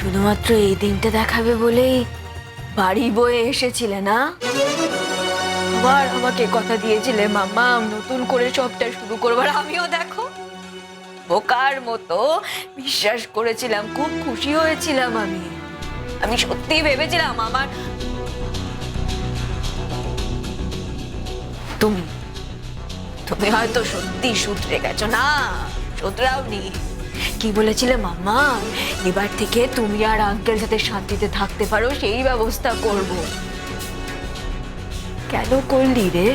শুধুমাত্র এই দিনটা দেখাবে বলেই বাড়ি বয়ে এসেছিলে না? আবার আমাকে কথা দিয়েছিলে মাম্মা নতুন করে সবটা শুরু করবার, আমিও দেখো বোকার মতো বিশ্বাস করেছিলাম, খুব খুশি হয়েছিলাম। আমি সত্যি ভেবেছিলাম আমার তুমি তুমি হয়তো সত্যি শুধরে গেছো। না, শুধরাওনি। কি বলেছিলে মাম্মা, এবার থেকে তুমি আর আঙ্কেল সাথে শান্তিতে থাকতে পারো সেই ব্যবস্থা করব। কেন করলি রে?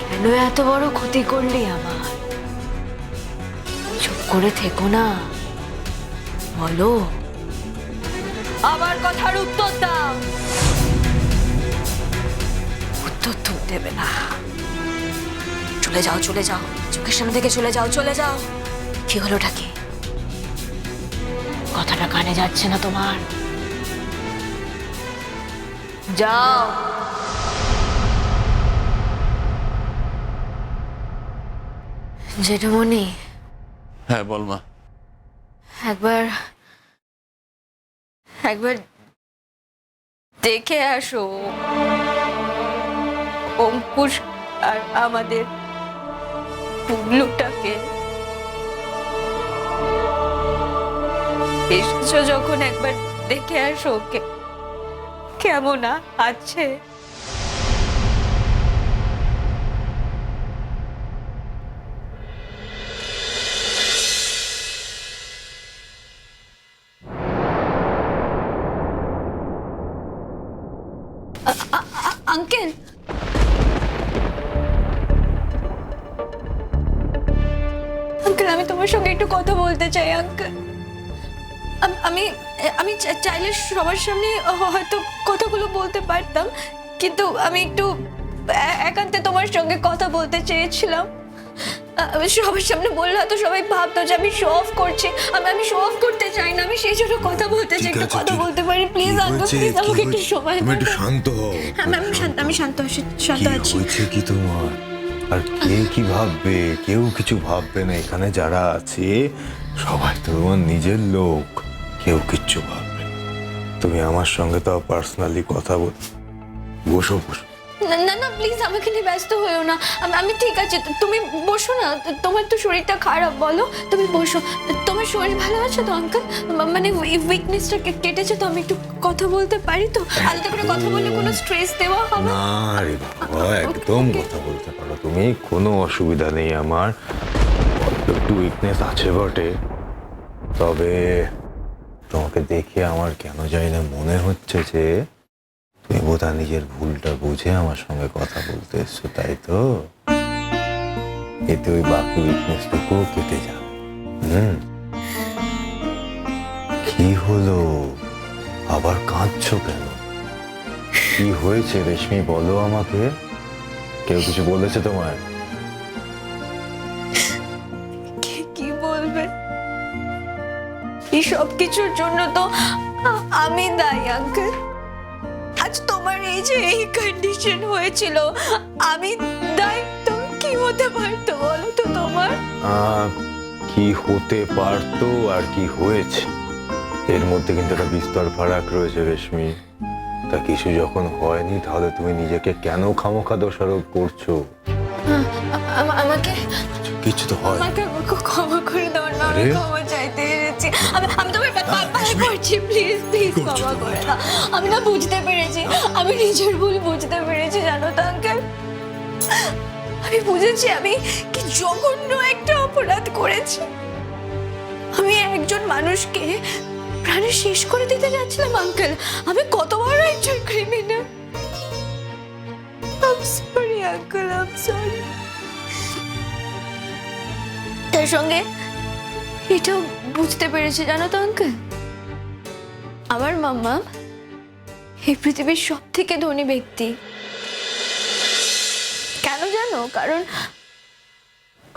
কেন এত বড় ক্ষতি করলি আমার? চুপ করে থেকো না, বলো। আমার কথার উত্তর দাও। উত্তর তো দেবে না। চলে যাও, চলে যাও, চোখের সামনে থেকে চলে যাও, চলে যাও। কি হলোটা কি? কথাটা কানে যাচ্ছে না তোমার? যাও। জেঠুমনি। হ্যাঁ বল মা। একবার একবার দেখে আসো অঙ্কুশ আর আমাদের পুগলুটাকে। এসেছো যখন একবার দেখে আসো কেমন আছে। আঙ্কেল, আঙ্কেল আমি তোমার সঙ্গে একটু কথা বলতে চাই। আঙ্কেল আমি আমি চাইলে সবার সামনে হয়তো কথাগুলো বলতে পারতাম, কিন্তু আমি একটু একান্তে তোমার সঙ্গে কথা বলতে চেয়েছিলাম। আমি সবার সামনে বললে হয়তো সবাই ভাবতো যে আমি শো অফ করছি। আমি শো অফ করতে চাই না, আমি সেই জন্য কথা বলতে চাই। একটু কথা বলতে পারি প্লিজ আঙ্কেল, প্লিজ আমাকে একটু সময় দাও। একটু শান্ত হও। আমি শান্ত আছি। হয়েছে কি তোমার? আর কে কি ভাববে? কেউ কিছু ভাববে না। এখানে যারা আছে সবাই তো তোমার নিজের লোক, কেউ কিচ্ছু ভাববে না। তুমি আমার সঙ্গে তো পার্সোনালি কথা বল। বসো বসো। না না না প্লিজ আমাকে নিয়ে ব্যস্ত হয়েও না। আমি ঠিক আছে, তুমি বসো না। তোমার তো শরীরটা খারাপ, বলো তুমি বসো। তোমার শরীর ভালো আছে তো আঙ্কেল? মানে উইকনেসটা কেটেছে তো? আমি একটু কথা বলতে পারি তো? আলাদা করে কথা বললে কোনো স্ট্রেস দেওয়া হবে না রে বাবা, একদম কথা বলতে পারো তুমি, কোনো অসুবিধা নেই আমার। একটু উইকনেস আছে বটে, তবে তোমাকে দেখে আমার কেন জানি না মনে হচ্ছে যে তুমি বোধহয় নিজের ভুলটা বুঝে আমার সঙ্গে কথা বলতে এসছো, তাই তো? এতে ওই বাকি উইকনেসটুকুও কেটে যাবে। কি হলো, আবার কাঁদছো কেন? কি হয়েছে রেশমি, বলো আমাকে। কেউ কিছু বলেছে তোমায়? কি বলবে? এই সব কিছুর জন্য তো আমি দায়ী আঙ্কেল। আজ তোমার এই যে এই কন্ডিশন হয়েছিল, আমি দায়ী তো? কি হতে পারতো বলো তো তোমার? কি হতে পারতো আর কি হয়েছে এর মধ্যে কিন্তু একটা বিস্তর ফারাক রয়েছে রেশমি। তা কিছু যখন হয়নি তাহলে তুমি নিজেকে কেন খামোখা দোষারোপ করছো? আমাকে কিছু তো হয়। আমাকে ক্ষমা করে দাও না, আমি ক্ষমা চাইতে এসেছি। আমি তোমার পায়ে পড়ছি, প্লিজ প্লিজ ক্ষমা করে দাও। আমি না বুঝতে পেরেছি, আমি নিজের ভুল বুঝতে পেরেছি জানো তো আঙ্কেল। আমি বুঝেছি আমি কি জঘন্য একটা অপরাধ করেছি। আমি একজন মানুষকে প্রাণে শেষ করে দিতে যাচ্ছিলাম আঙ্কেল। আমি কত বড় একজন criminal. I am sorry uncle, I am sorry. তার সঙ্গে এটাও বুঝতে পেরেছি জানো তো আঙ্কেল, আমার মাম্মা এই পৃথিবীর সব থেকে ধনী ব্যক্তি। কেন জানো? কারণ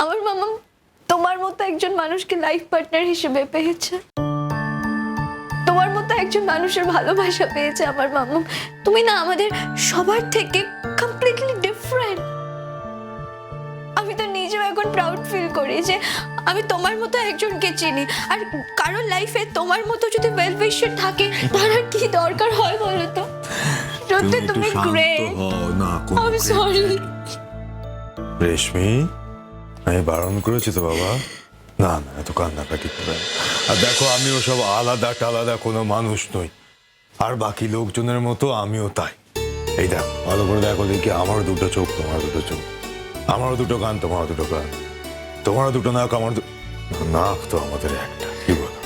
আমার মাম্মা তোমার মতো একজন মানুষকে লাইফ পার্টনার হিসেবে পেয়েছে। তোমার মতো একজন মানুষের ভালোবাসা পেয়েছে আমার মাম্মা। তুমি না আমাদের সবার থেকে কমপ্লিটলি ডিফারেন্ট। আমি তো নিজেও এখন তখন প্রাউড ফিল করি যে আমি তোমার মতো একজনকে চিনি। আর কারোর লাইফে তোমার মতো যদি ওয়েল উইশার থাকে তার আর কি দরকার হয় বলো তো? সত্যি তুমি গ্রেট। আই এম সরি রেশমি, আমি বারণ করেছি তো বাবা, না না এত কান্নাকাটি করে না। আর দেখো আমিও সব আলাদা টালাদা কোনো মানুষ নই, আর বাকি লোকজনের মতো আমিও তাই। এই দেখো ভালো করে দেখো দেখি, আমারও দুটো চোখ তোমার দুটো চোখ, আমারও দুটো কান তোমার দুটো কান, তোমারও দুটো নাক আমার নাক তো আমাদের একটা, কি বলো?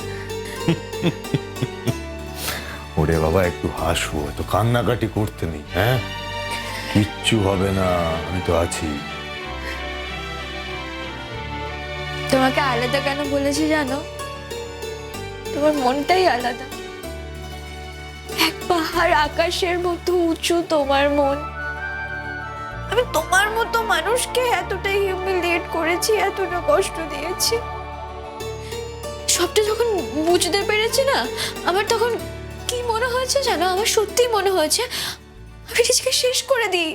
ওরে বাবা একটু হাসবো, এত কান্নাকাটি করতে নেই, হ্যাঁ কিচ্ছু হবে না, আমি তো আছি। তোমাকে আলাদা কেন বলেছি জানো? তোমার মনটাই আলাদা। এক পাহাড় আকাশের মতো উঁচু তোমার মন। আমি তোমার মতো মানুষকে এতটাই হিউমিলিয়েট করেছি, এতটা কষ্ট দিয়েছি। সবটা যখন বুঝতে পেরেছি না, আমার তখন কি মনে হয়েছে জানো? আমার সত্যি মনে হয়েছে আমি নিজেকে শেষ করে দিই।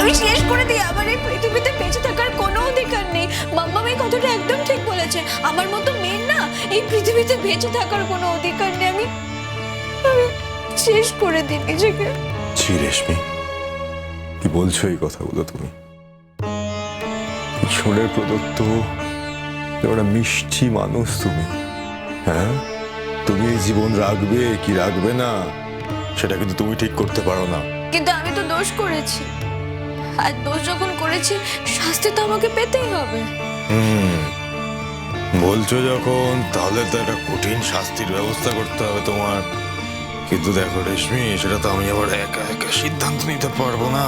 আমি শেষ করে দিই, আমার এই পৃথিবীতে বেঁচে থাকার কোনো অধিকার নেই। মাম্মা এই কথাটা একদম ঠিক বলেছে, আমার মতো মেয়ের না এই পৃথিবীতে বেঁচে থাকার কোনো অধিকার নেই। আমি শেষ করে দিই নিজেকে। ছি রেশমি, কি বলছো এই কথাগুলো তুমি? ঈশ্বরের প্রদত্ত একটা মিষ্টি মানুষ তুমি, হ্যাঁ তুমি এই জীবন রাখবে কি রাখবে না সেটা কিন্তু তুমি ঠিক করতে পারো না। কিন্তু আমি তো দোষ করেছি, আর দোষ যখন করেছি শাস্তি তো আমাকে পেতেই হবে। বলছো যখন, তাহলে তো একটা কঠিন শাস্তির ব্যবস্থা করতে হবে তোমার। কিন্তু দেখো রেশমি, সেটা তো আমি আবার একা একা সিদ্ধান্ত নিতে পারবো না,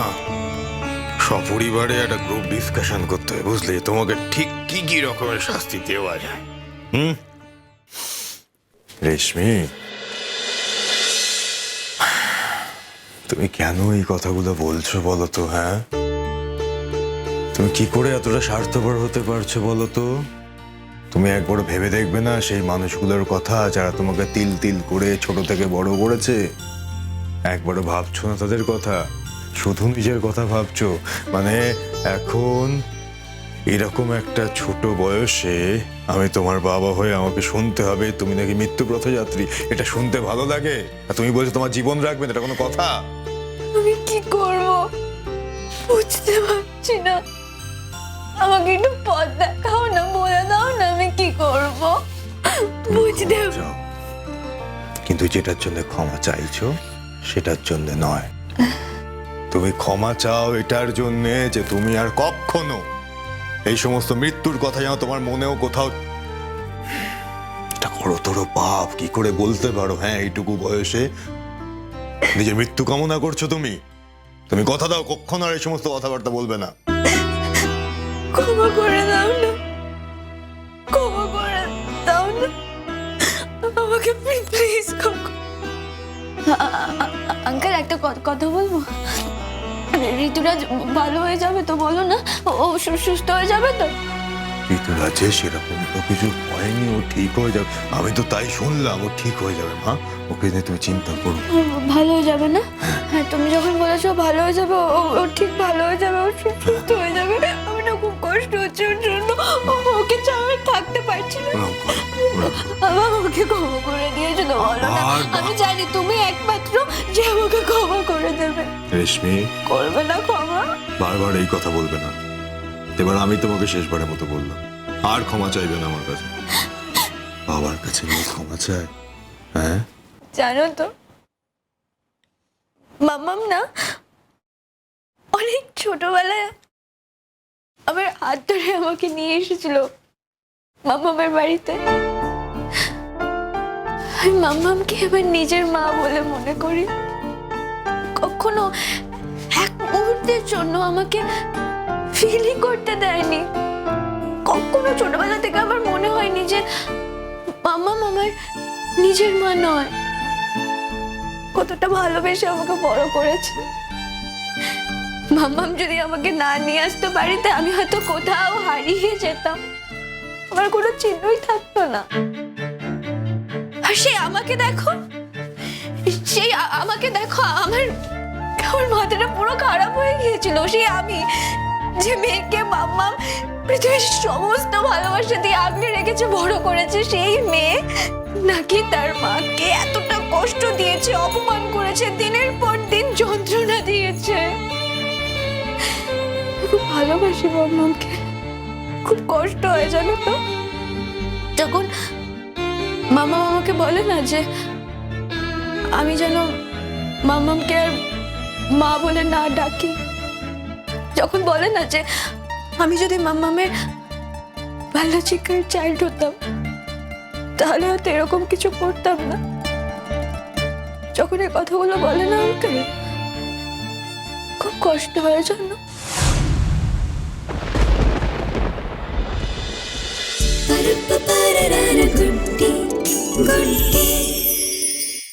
সপরিবারে একটা গ্রুপ ডিসকাশন করতে হবে, বুঝলে? তোমাকে ঠিক কি কি রকমের শাস্তি দেওয়া যায়। রেশমি, তুমি কেন এই কথাগুলো বলছো বলো তো? হ্যাঁ তুমি কি করে এতটা স্বার্থপর হতে পারছো বলো তো? তুমি একবার ভেবে দেখবে না সেই মানুষগুলোর কথা যারা তোমাকে তিল তিল করে ছোট থেকে বড় করেছে? একবারও ভাবছো না তাদের কথা? শুধু নিজের কথা ভাবছো। মানে এখন এরকম একটা ছোট বয়সে আমি তোমার বাবা হয়ে আমাকে শুনতে হবে তুমি নাকি মৃত্যু পথযাত্রী। এটা শুনতে ভালো লাগে? আর তুমি বলছো তোমার জীবন রাখবে, এটা কোনো কথা? আমি কি করব বুঝতে পারছি না। আমাকে একটু পথ দেখাও না, বলে দাও না আমি কি করব বুঝতে। যাও, কিন্তু যেটার জন্য ক্ষমা চাইছো সেটার জন্য নয়। তুমি ক্ষমা চাও এটার জন্য যে তুমি আর কখনো এই সমস্ত মৃত্যুর কথা যেন তোমার মনেও কোথাও। এটা গুরুতর পাপ, কি করে বলতে পারো? হ্যাঁ এইটুকু বয়সে নিজের মৃত্যু কামনা করছো তুমি? তুমি কথা দাও কখনো আর এই সমস্ত কথাবার্তা বলবে না। ক্ষমা করে দাও না, ক্ষমা করে দাও না আমাকে, প্লিজ। আঙ্কেল একটা কথা বলবো? ঋতুরাজ ভালো হয়ে যাবে তো বলো না? ও সুস্থ হয়ে যাবে তো? ঋতুরাজে সেরকম তো কিছু হয়নি, ও ঠিক হয়ে যাবে। আমি তো তাই শুনলাম, ও ঠিক হয়ে যাবে মা, ওকে নিয়ে তুমি চিন্তা করো। ভালো হয়ে যাবে না? হ্যাঁ তুমি যখন বলেছো ভালো হয়ে যাবে, ও ঠিক ভালো হয়ে যাবে, ও সুস্থ হয়ে যাবে। আমি না খুব কষ্ট হচ্ছে ওর জন্য, ওকে ছাড়া থাকতে পারছি না। আমার ওকে ক্ষমা করে দিয়েছো তো বলো না? আমি জানি তুমি একমাত্র যে আমাকে ক্ষমা করে দেবে। রেশমি, করবে না ক্ষমা? বারবার এই কথা বলবে না। এবার আমি তোমাকে শেষবারের মতো বললাম, আর ক্ষমা চাইবে না আমার কাছে। বাবার কাছে নিয়ে ক্ষমা চাই? হ্যাঁ জানো তো মাম্মাম না অনেক ছোটবেলায় আমার হাত ধরে আমাকে নিয়ে এসেছিল মাম্মামের বাড়িতে। আমি মাম্মামকে এবার নিজের মা বলে মনে করি। কখনো এক মুহূর্তের জন্য আমাকে ফিলই করতে দেয়নি। কখনো ছোটবেলা থেকে আমার মনে হয়নি যে মাম্মাম আমার নিজের মা নয়। কতটা ভালোবেসে আমাকে বড় করেছে। মাম্মাম যদি আমাকে না নিয়ে আসতো বাড়িতে, আমি হয়তো কোথাও হারিয়ে যেতাম, আমার কোনো চিহ্নই থাকতো না। আর সে আমাকে দেখো, সেই আমাকে দেখো, আমার মাথাটা পুরো খারাপ হয়ে গিয়েছিল। সেই আমি যে মেয়েকে মাম্মাম পৃথিবীর সমস্ত ভালোবাসা দিয়ে আগলে রেখেছে, বড় করেছে, সেই মেয়ে নাকি তার মাকে এতটা কষ্ট দিয়েছে, অপমান করেছে, দিনের পর দিন যন্ত্রণা দিয়েছে। খুব ভালোবাসি মাম্মামকে, খুব কষ্ট হয় জানো তো যখন মামা আমাকে বলে না যে আমি যেন মাম্মামকে আর মা বলে না ডাকি, যখন বলে না যে আমি যদি মাম্মামের বায়োলজিক্যাল চাইল্ড হতাম তাহলে হয়তো এরকম কিছু করতাম না, যখন এই কথাগুলো বলে না আঙ্কেল খুব কষ্ট হয় জানো। Gutti, gutti.